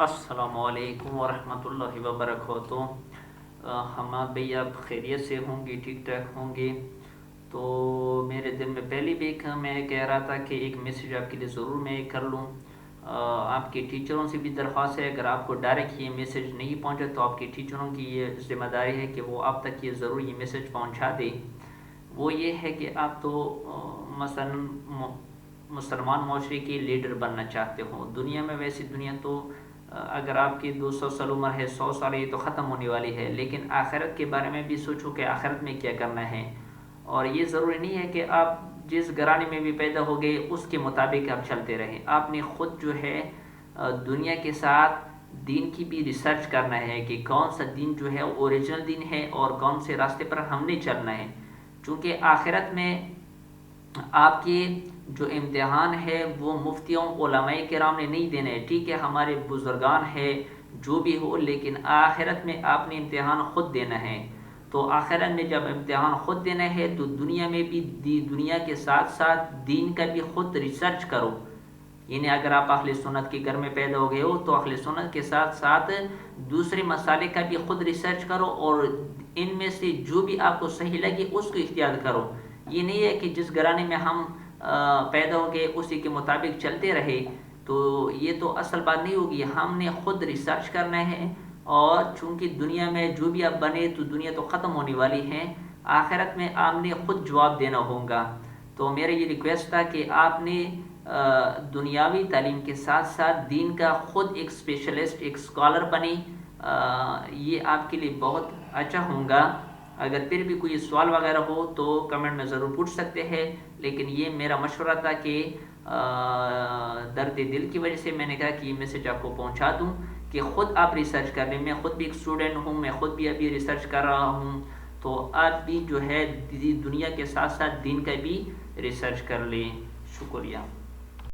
السلام علیکم ورحمتہ اللہ وبراکاتہ۔ حماد بھائی آپ خیریت سے ہوں گے، ٹھیک ٹھاک ہوں گے؟ تو میرے دل میں پہلی بھی میں کہہ رہا تھا کہ ایک میسیج آپ کے لیے ضرور میں کر لوں۔ آپ کے ٹیچروں سے بھی درخواست ہے، اگر آپ کو ڈائریکٹ یہ میسیج نہیں پہنچا تو آپ کے ٹیچروں کی یہ ذمہ داری ہے کہ وہ آپ تک یہ ضرور یہ میسیج پہنچا دے۔ وہ یہ ہے کہ آپ تو مثلا مسلمان معاشرے کے لیڈر بننا چاہتے ہو دنیا میں۔ ویسی دنیا تو اگر آپ کی 200 سال عمر ہے، 100 سال یہ تو ختم ہونے والی ہے، لیکن آخرت کے بارے میں بھی سوچو کہ آخرت میں کیا کرنا ہے۔ اور یہ ضروری نہیں ہے کہ آپ جس گھرانے میں بھی پیدا ہو گئے اس کے مطابق آپ چلتے رہیں۔ آپ نے خود جو ہے دنیا کے ساتھ دین کی بھی ریسرچ کرنا ہے کہ کون سا دین جو ہے اوریجنل دین ہے اور کون سے راستے پر ہم نے چلنا ہے، چونکہ آخرت میں آپ کے جو امتحان ہے وہ مفتیوں علماء کرام نے نہیں دینا ہے۔ ٹھیک ہے، ہمارے بزرگان ہے جو بھی ہو، لیکن آخرت میں آپ نے امتحان خود دینا ہے۔ تو آخرت میں جب امتحان خود دینا ہے تو دنیا میں بھی دنیا کے ساتھ ساتھ دین کا بھی خود ریسرچ کرو۔ یعنی اگر آپ اہل سنت کے گھر میں پیدا ہو گئے ہو تو اہل سنت کے ساتھ ساتھ دوسرے مسالے کا بھی خود ریسرچ کرو، اور ان میں سے جو بھی آپ کو صحیح لگے اس کو اختیار کرو۔ یہ نہیں ہے کہ جس گھرانے میں ہم پیدا ہو گئے اسی کے مطابق چلتے رہے، تو یہ تو اصل بات نہیں ہوگی۔ ہم نے خود ریسرچ کرنا ہے، اور چونکہ دنیا میں جو بھی آپ بنے تو دنیا تو ختم ہونے والی ہے، آخرت میں آپ نے خود جواب دینا ہوگا۔ تو میرا یہ ریکویسٹ تھا کہ آپ نے دنیاوی تعلیم کے ساتھ ساتھ دین کا خود ایک اسپیشلسٹ، ایک اسکالر بنے۔ یہ آپ کے لیے بہت اچھا ہوگا۔ اگر پھر بھی کوئی سوال وغیرہ ہو تو کمنٹ میں ضرور پوچھ سکتے ہیں، لیکن یہ میرا مشورہ تھا کہ درد دل کی وجہ سے میں نے کہا کہ یہ میسیج آپ کو پہنچا دوں کہ خود آپ ریسرچ کر لیں۔ میں خود بھی ایک اسٹوڈنٹ ہوں، میں خود بھی ابھی ریسرچ کر رہا ہوں، تو آپ بھی جو ہے دنیا کے ساتھ ساتھ دین کا بھی ریسرچ کر لیں۔ شکریہ۔